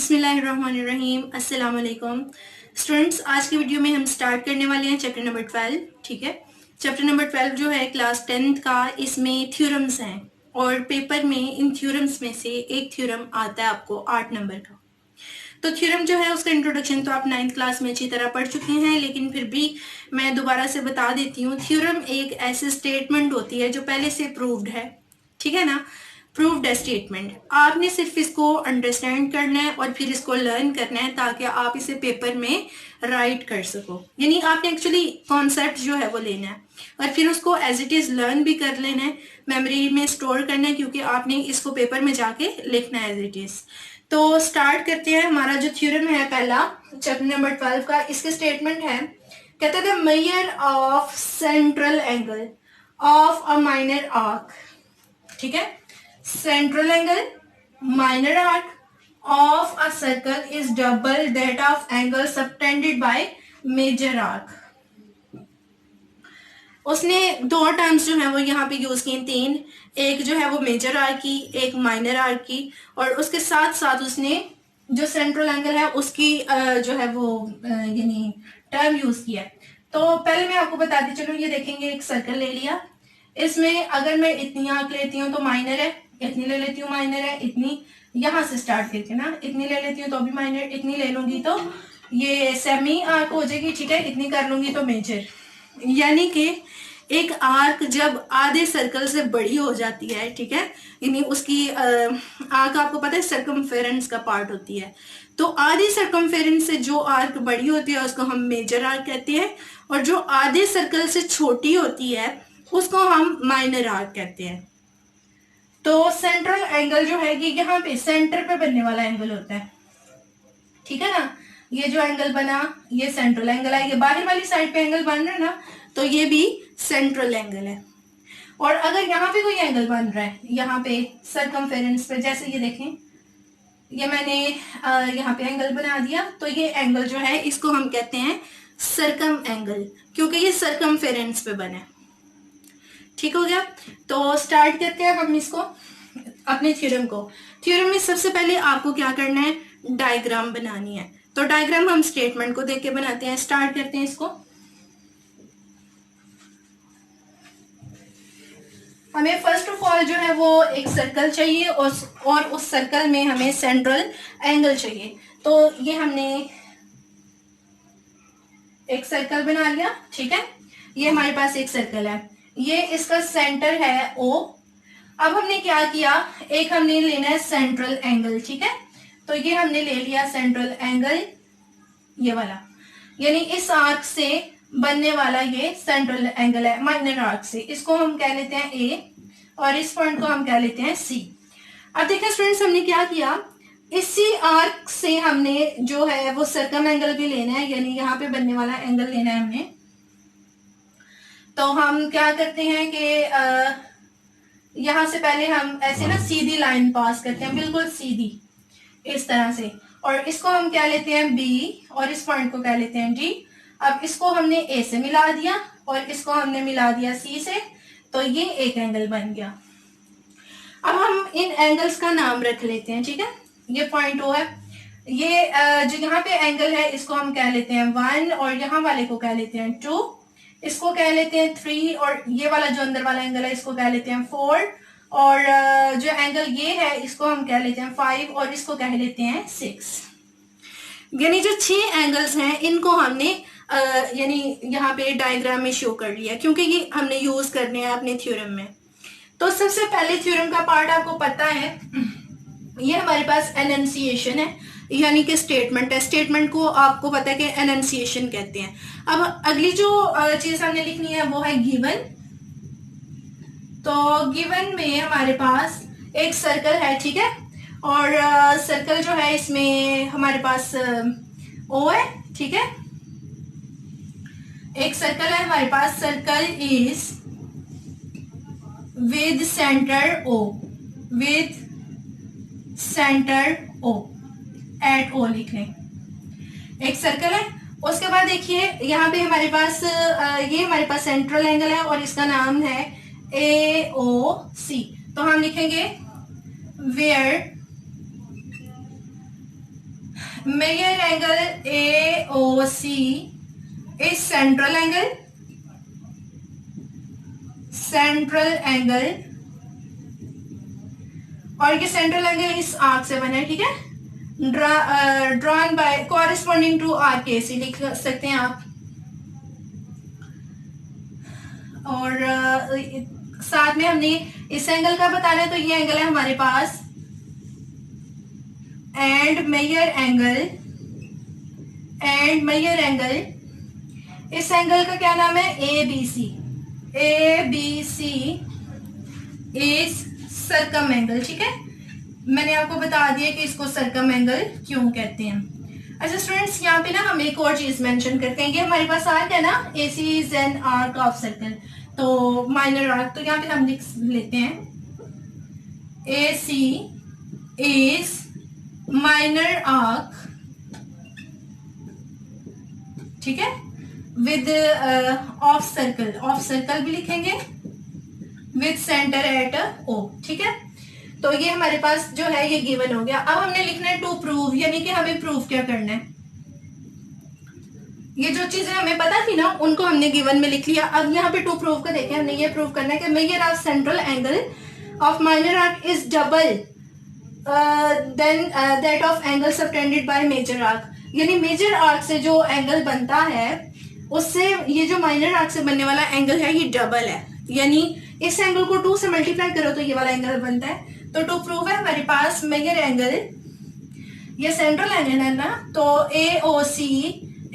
बिस्मिल्लाहिर्रहमानिर्रहीम। अस्सलाम वालेकुम स्टूडेंट्स। आज की वीडियो में हम स्टार्ट करने वाले हैं चैप्टर नंबर 12। ठीक है, चैप्टर नंबर 12 जो है क्लास 10th का, इसमें थ्योरम्स हैं और पेपर में इन थ्योरम्स में से एक थ्योरम आता है आपको 8 नंबर का। तो थ्योरम जो है उसका इंट्रोडक्शन तो आप 9th क्लास में अच्छी तरह पढ़ चुके हैं, लेकिन फिर भी मैं दोबारा से बता देती हूँ। थ्योरम एक ऐसी स्टेटमेंट होती है जो पहले से प्रूव्ड है, ठीक है ना, प्रूव्ड है स्टेटमेंट। आपने सिर्फ इसको अंडरस्टैंड करना है और फिर इसको लर्न करना है ताकि आप इसे पेपर में राइट कर सको। यानी आपने एक्चुअली कॉन्सेप्ट जो है वो लेना है और फिर उसको एज इट इज लर्न भी कर लेना है, मेमोरी में स्टोर करना है, क्योंकि आपने इसको पेपर में जाके लिखना है एज इट इज। तो स्टार्ट करते हैं। हमारा जो थ्योरम है पहला चैप्टर नंबर 12 का, इसके स्टेटमेंट है, कहते थे major of central angle of a minor arc. ठीक है, central angle minor arc of a circle is double that of angle subtended by major arc। उसने दो टर्म्स जो है वो यहाँ पे यूज किए, तीन। एक जो है वो मेजर आर्क की, एक माइनर आर्क की, और उसके साथ साथ उसने जो सेंट्रल एंगल है उसकी जो है वो यानी टर्म यूज किया। तो पहले मैं आपको बताती चलूँ, ये देखेंगे एक सर्कल ले लिया, इसमें अगर मैं इतनी आर्क लेती हूँ तो माइनर है, इतनी ले लेती हूँ माइनर है, इतनी यहाँ से स्टार्ट करके ना, इतनी ले लेती हूँ तो भी माइनर, इतनी ले लूंगी तो ये सेमी आर्क हो जाएगी। ठीक है, इतनी कर लूंगी तो मेजर। यानी कि एक आर्क जब आधे सर्कल से बड़ी हो जाती है, ठीक है, यानी उसकी आर्क आपको पता है सर्कमफेरेंस का पार्ट होती है, तो आधे सर्कमफेरेंस से जो आर्क बड़ी होती है उसको हम मेजर आर्क कहते हैं, और जो आधे सर्कल से छोटी होती है उसको हम माइनर आर्क कहते हैं। तो सेंट्रल एंगल जो है ये यहाँ पे सेंटर पे बनने वाला एंगल होता है, ठीक है ना। ये जो एंगल बना ये सेंट्रल एंगल है, ये बाहर वाली साइड पे एंगल बन रहा है ना, तो ये भी सेंट्रल एंगल है। और अगर यहाँ पे कोई एंगल बन रहा है यहाँ पे सर्कमफेरेंस पे, जैसे ये देखें, ये मैंने यहाँ पे एंगल बना दिया, तो ये एंगल जो है इसको हम कहते हैं सर्कम एंगल, क्योंकि ये सर्कमफेरेंस पे बना है। ठीक हो गया। तो स्टार्ट करते हैं हम इसको, अपने थ्योरम को। थ्योरम में सबसे पहले आपको क्या करना है, डायग्राम बनानी है। तो डायग्राम हम स्टेटमेंट को देख के बनाते हैं। स्टार्ट करते हैं इसको। हमें फर्स्ट ऑफ ऑल जो है वो एक सर्कल चाहिए और उस सर्कल में हमें सेंट्रल एंगल चाहिए। तो ये हमने एक सर्कल बना लिया, ठीक है, ये हमारे पास एक सर्कल है, ये इसका सेंटर है O। अब हमने क्या किया, एक हमने लेना है सेंट्रल एंगल, ठीक है, तो ये हमने ले लिया सेंट्रल एंगल, ये वाला, यानी इस आर्क से बनने वाला ये सेंट्रल एंगल है माइनर आर्क से, इसको हम कह लेते हैं A और इस पॉइंट को हम कह लेते हैं C। अब देखिए स्टूडेंट्स, हमने क्या किया, इसी आर्क से हमने जो है वो सर्कम एंगल भी लेना है, यानी यहाँ पे बनने वाला एंगल लेना है हमने। तो हम क्या करते हैं कि यहाँ से पहले हम ऐसे ना सीधी लाइन पास करते हैं, बिल्कुल सीधी इस तरह से, और इसको हम क्या लेते हैं B और इस पॉइंट को क्या लेते हैं D। अब इसको हमने A से मिला दिया और इसको हमने मिला दिया C से, तो ये एक एंगल बन गया। अब हम इन एंगल्स का नाम रख लेते हैं, ठीक है, ये पॉइंट O है, ये जो यहाँ पे एंगल है इसको हम कह लेते हैं 1 और यहाँ वाले को कह लेते हैं 2, इसको कह लेते हैं 3, और ये वाला जो अंदर वाला एंगल है इसको कह लेते हैं 4, और जो एंगल ये है इसको हम कह लेते हैं 5 और इसको कह लेते हैं 6। यानी जो 6 एंगल्स हैं इनको हमने यानी यहाँ पे डायग्राम में शो कर लिया, क्योंकि ये हमने यूज करने हैं अपने थ्योरम में। तो सबसे पहले थ्योरम का पार्ट आपको पता है, ये हमारे पास एनंसिएशन है, यानी कि स्टेटमेंट है। स्टेटमेंट को आपको पता है कि एनंसिएशन कहते हैं। अब अगली जो चीज हमने लिखनी है वो है गिवन। तो गिवन में हमारे पास एक सर्कल है, ठीक है, और सर्कल जो है इसमें हमारे पास O है, ठीक है, एक सर्कल है हमारे पास, circle is with centre O, with centre O, at O लिख लें, एक सर्कल है। उसके बाद देखिए यहाँ पे हमारे पास ये हमारे पास सेंट्रल एंगल है और इसका नाम है AOC। तो हम लिखेंगे where major angle AOC is central angle, और ये सेंट्रल एंगल इस आर्क से बना है, ठीक है, drawn by corresponding to arc AC लिख सकते हैं आप। और साथ में हमने इस एंगल का बताना है, तो ये एंगल है हमारे पास, एंड मेजर एंगल, इस एंगल का क्या नाम है, ABC इज सर्कम एंगल, ठीक है। मैंने आपको बता दिया कि इसको सर्कम एंगल क्यों कहते हैं। अच्छा स्टूडेंट्स, यहाँ पे ना हम एक और चीज मेंशन करते हैं कि हमारे पास आर्क है ना, AC is an arc of circle, तो माइनर आर्क, तो यहाँ पे हम लिख लेते हैं AC इज माइनर आर्क, ठीक है, विद ऑफ सर्कल भी लिखेंगे, विद सेंटर एट O, ठीक है। तो ये हमारे पास जो है ये गिवन हो गया। अब हमने लिखना है टू प्रूव, यानी कि हमें प्रूव क्या करना है। ये जो चीजें हमें पता थी ना उनको हमने गिवन में लिख लिया। अब यहाँ पे टू प्रूव का देखें, हमने ये प्रूव करना है कि measure of central angle of minor arc is double than that of angle subtended by major arc, यानी मेजर आर्क से जो एंगल बनता है उससे ये जो माइनर आर्क से बनने वाला एंगल है ये डबल है, यानी इस एंगल को 2 से मल्टीप्लाई करो तो ये वाला एंगल बनता है। तो टू प्रूव है हमारे पास मेजर एंगल, ये सेंट्रल एंगल है ना, तो AOC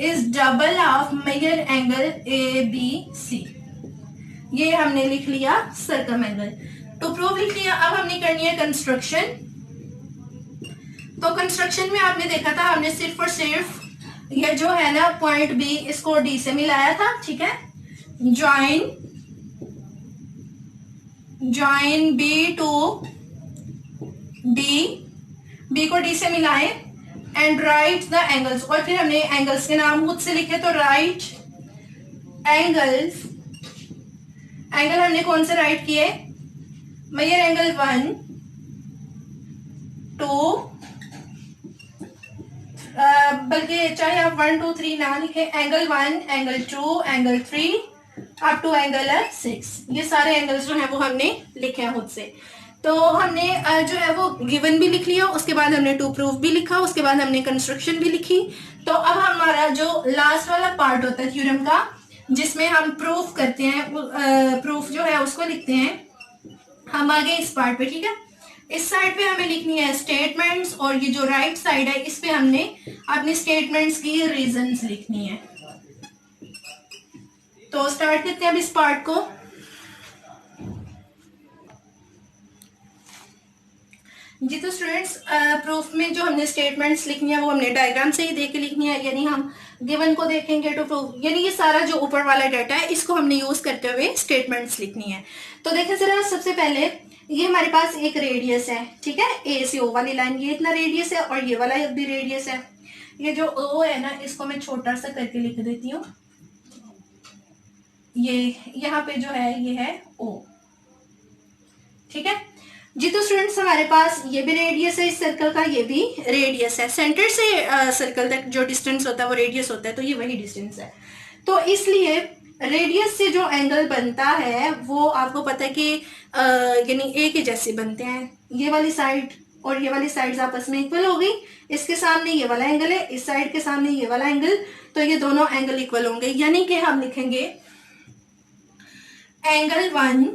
is double of measure angle ABC, ये हमने लिख लिया सर्कम एंगल। टू प्रूव लिख लिया। अब हमने करनी है कंस्ट्रक्शन। तो कंस्ट्रक्शन में आपने देखा था हमने सिर्फ और सिर्फ ये जो है ना पॉइंट B इसको D से मिलाया था, ठीक है। Join B to D, B को D से मिलाएं एंड राइट द एंगल्स, और फिर हमने एंगल्स के नाम खुद से लिखे, तो राइट एंगल्स, एंगल हमने कौन से राइट किए, मेजर एंगल 1 2, बल्कि चाहे आप 1 2 3 ना लिखे, angle 1 angle 2 angle 3 up to angle 6, ये सारे एंगल्स जो है वो हमने लिखे हैं खुद से। तो हमने जो है वो गिवन भी लिख लिया, उसके बाद हमने टू प्रूफ भी लिखा, उसके बाद हमने कंस्ट्रक्शन भी लिखी। तो अब हमारा जो लास्ट वाला पार्ट होता है थ्योरम का, जिसमें हम प्रूफ करते हैं, प्रूफ जो है उसको लिखते हैं हम आगे इस पार्ट पे, ठीक है। इस साइड पे हमें लिखनी है स्टेटमेंट्स, और ये जो राइट साइड है इस पे हमने अपनी स्टेटमेंट्स की रीजंस लिखनी है। तो स्टार्ट करते हैं अब इस पार्ट को। जी तो स्टूडेंट्स, प्रूफ में जो हमने स्टेटमेंट्स लिखनी है वो हमने डायग्राम से ही देख के लिखनी है, यानी हम गिवन को देखेंगे टू प्रूफ, यानी ये सारा जो ऊपर वाला डाटा है इसको हमने यूज करते हुए स्टेटमेंट्स लिखनी है। तो देखें जरा, सबसे पहले ये हमारे पास एक रेडियस है, ठीक है, A से O वाली लाइन, ये इतना रेडियस है, और ये वाला भी रेडियस है। ये जो O है ना इसको मैं छोटा सा करके लिख देती हूँ, ये यहाँ पे जो है ये है O, ठीक है जी। तो स्टूडेंट्स, हमारे पास ये भी रेडियस है इस सर्कल का, ये भी रेडियस है, सेंटर से सर्कल तक जो डिस्टेंस होता है वो रेडियस होता है, तो ये वही डिस्टेंस है। तो इसलिए रेडियस से जो एंगल बनता है वो आपको पता है कि यानी A के जैसे बनते हैं। ये वाली साइड और ये वाली साइड आपस में इक्वल हो गई, इसके सामने ये वाला एंगल है, इस साइड के सामने ये वाला एंगल, तो ये दोनों एंगल इक्वल होंगे, यानी कि हम लिखेंगे एंगल 1,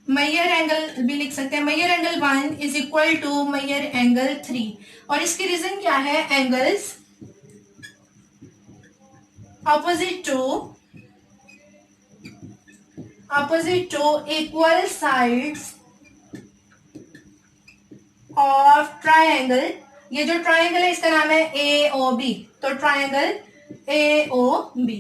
मेजर एंगल भी लिख सकते हैं, measure angle 1 is equal to measure angle 3, और इसकी रीजन क्या है, angles opposite to equal sides of triangle, ये जो ट्राइंगल है इसका नाम है AOB, तो ट्राइंगल AOB,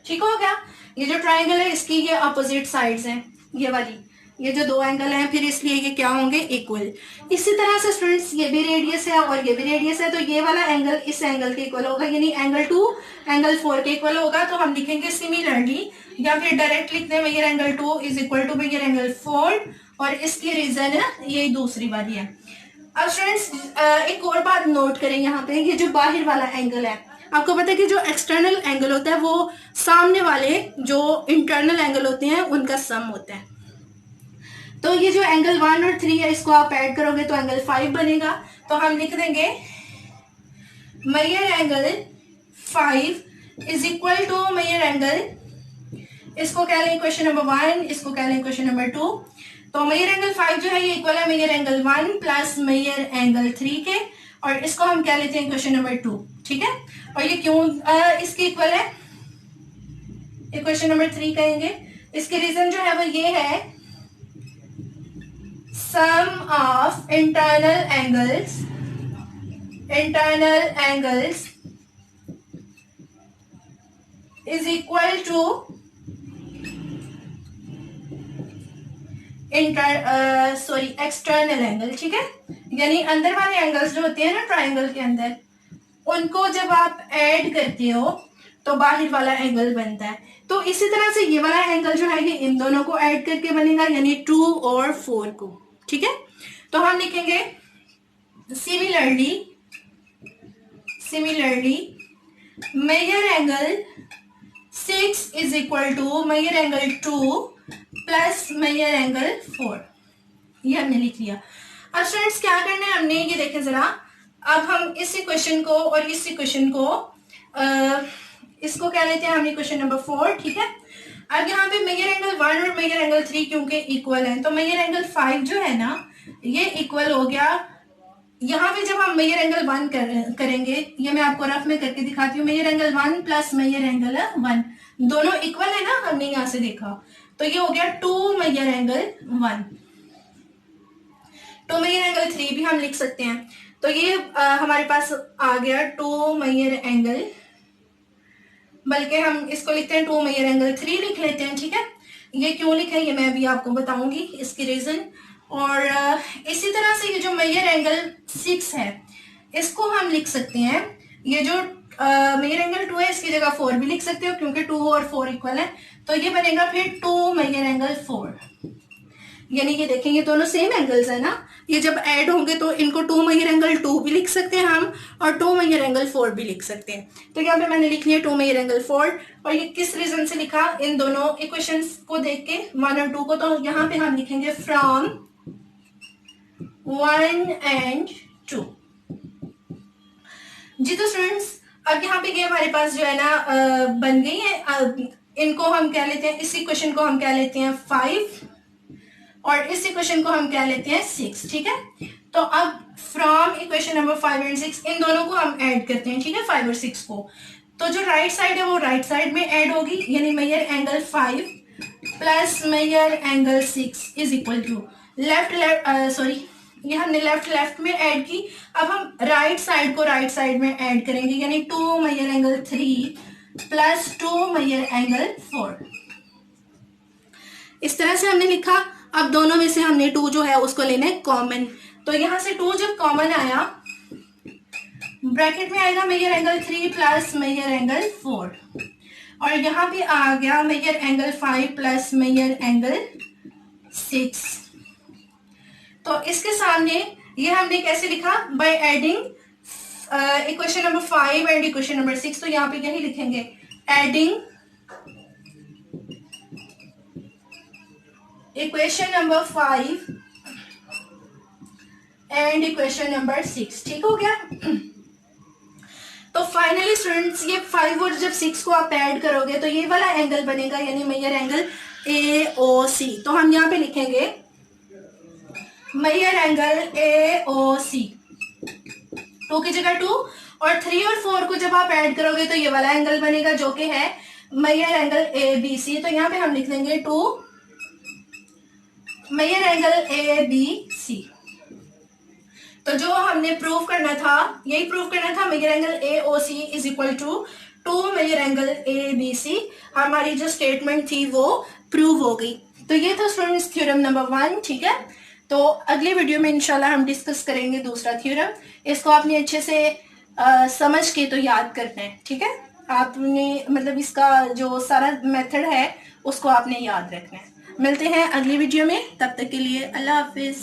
ठीक हो गया। ये जो ट्राइंगल है इसकी ये अपोजिट साइड्स हैं, ये वाली, ये जो दो एंगल हैं, फिर इसलिए ये क्या होंगे, इक्वल। इसी तरह से स्टूडेंट्स ये भी रेडियस है और ये भी रेडियस है, तो ये वाला एंगल इस एंगल के इक्वल होगा, यानी एंगल 2 एंगल 4 के इक्वल होगा। तो हम लिखेंगे सिमिलरली, या फिर डायरेक्ट लिखते हैं measure angle 2 is equal to measure angle 4, और इसकी रीजन है ये दूसरी वाली है। अब स्टूडेंट्स एक और बात नोट करें यहाँ पे, ये जो बाहर वाला एंगल है, आपको पता है कि जो एक्सटर्नल एंगल होता है वो सामने वाले जो इंटरनल एंगल होते हैं उनका सम होता है। तो ये जो एंगल 1 और 3 है इसको आप ऐड करोगे तो एंगल 5 बनेगा। तो हम लिख देंगे measure angle 5 is equal to measure angle, इसको कह लें क्वेश्चन नंबर 1, इसको कह लें क्वेश्चन नंबर 2। तो मेजर एंगल 5 जो है ये इक्वल है measure angle 1 plus measure angle 3 के, और इसको हम कह लेते हैं क्वेश्चन नंबर 2, ठीक है। और ये क्यों इसके इक्वल है, ये क्वेश्चन नंबर 3 कहेंगे। इसके रीजन जो है वो ये है, sum of internal angles is equal to external angle, ठीक है। यानी अंदर वाले एंगल्स जो होते हैं ना ट्राइंगल के अंदर, उनको जब आप ऐड करते हो तो बाहर वाला एंगल बनता है। तो इसी तरह से ये वाला एंगल जो है ये इन दोनों को ऐड करके बनेगा, यानी 2 और 4 को, ठीक है। तो हम लिखेंगे similarly measure angle 6 is equal to measure angle 2 plus measure angle 4, ये हमने लिख लिया। अब स्टूडेंट्स क्या करना है हमने, ये देखें जरा। अब हम इस इक्वेशन को और इस इक्वेशन को इसको कह लेते हैं हमने क्वेश्चन नंबर 4, ठीक है। अब यहाँ पे मेजर एंगल 1 और मेजर एंगल 3 क्योंकि इक्वल हैं, तो मेजर एंगल 5 जो है ना ये इक्वल हो गया। यहाँ पे जब हम मेजर एंगल 1 करेंगे, ये मैं आपको रफ में करके दिखाती हूँ, measure angle 1 plus measure angle 1 दोनों इक्वल है ना, हमने यहाँ से देखा। तो ये हो गया 2 मेजर एंगल 1, 2 मेजर एंगल 3 भी हम लिख सकते हैं। तो ये हमारे पास आ गया 2 मेजर एंगल, बल्कि हम इसको लिखते हैं 2 मेजर एंगल 3 लिख लेते हैं, ठीक है। ये क्यों लिखा है ये मैं भी आपको बताऊंगी इसकी रीजन। और इसी तरह से ये जो मेजर एंगल 6 है इसको हम लिख सकते हैं, ये जो मेजर एंगल 2 है इसकी जगह 4 भी लिख सकते हो क्योंकि 2 और 4 इक्वल है। तो ये बनेगा फिर 2 मेजर एंगल 4, यानी कि देखें ये दोनों सेम एंगल्स है ना, ये जब ऐड होंगे तो इनको 2 मेजर एंगल 2 भी लिख सकते हैं हम, और 2 मेजर एंगल 4 भी लिख सकते हैं। तो यहाँ पे मैंने लिख लिया 2 मेजर एंगल 4, और ये किस रीजन से लिखा, इन दोनों इक्वेशंस को देख के 1 और 2 को। तो यहाँ पे हम लिखेंगे फ्रॉम 1 एंड 2 जी। तो स्टूडेंट्स अब यहाँ पे ये हमारे पास जो है ना बन गई है। इनको हम कह लेते हैं, इस इक्वेशन को हम कह लेते हैं 5 और इस इक्वेशन को हम कह लेते हैं 6, ठीक है। तो अब फ्रॉम इक्वेशन नंबर 5 एंड 6 इन दोनों को हम ऐड करते हैं, ठीक है, 5 और 6 को। तो जो राइट साइड है वो राइट साइड में ऐड होगी, यानी measure angle 5 plus measure angle 6 is equal to ये हमने लेफ्ट में ऐड की। अब हम राइट साइड को राइट साइड में ऐड करेंगे, यानी 2 measure angle 3 plus 2 measure angle 4। इस तरह से हमने लिखा। अब दोनों में से हमने 2 जो है उसको लेना है कॉमन। तो यहां से 2 जब कॉमन आया, ब्रैकेट में आएगा measure angle 3 plus measure angle 4, और यहाँ पे आ गया measure angle 5 plus measure angle 6। तो इसके सामने ये हमने कैसे लिखा, by adding equation number 5 and equation number 6। तो यहाँ पे यही लिखेंगे, adding equation number 5 and equation number 6, ठीक हो गया। तो फाइनली स्टूडेंट्स ये 5 और जब 6 को आप ऐड करोगे तो ये वाला एंगल बनेगा, यानी मेजर एंगल AOC। तो हम यहाँ पे लिखेंगे मेजर एंगल AOC, 2 की जगह 2, और 3 और 4 को जब आप ऐड करोगे तो ये वाला एंगल बनेगा जो कि है मेजर एंगल ABC। तो यहाँ पे हम लिख देंगे 2 मेजर एंगल ABC। तो जो हमने प्रूव करना था, यही प्रूव करना था, measure angle AOC is equal to 2 measure angle ABC। हमारी जो स्टेटमेंट थी वो प्रूव हो गई। तो ये था स्टूडेंट्स थ्योरम नंबर 1, ठीक है। तो अगले वीडियो में इंशाल्लाह हम डिस्कस करेंगे दूसरा थ्योरम। इसको आपने अच्छे से समझ के तो याद करना है, ठीक है। आपने मतलब इसका जो सारा मेथड है उसको आपने याद रखना है। मिलते हैं अगली वीडियो में, तब तक के लिए अल्लाह हाफिज।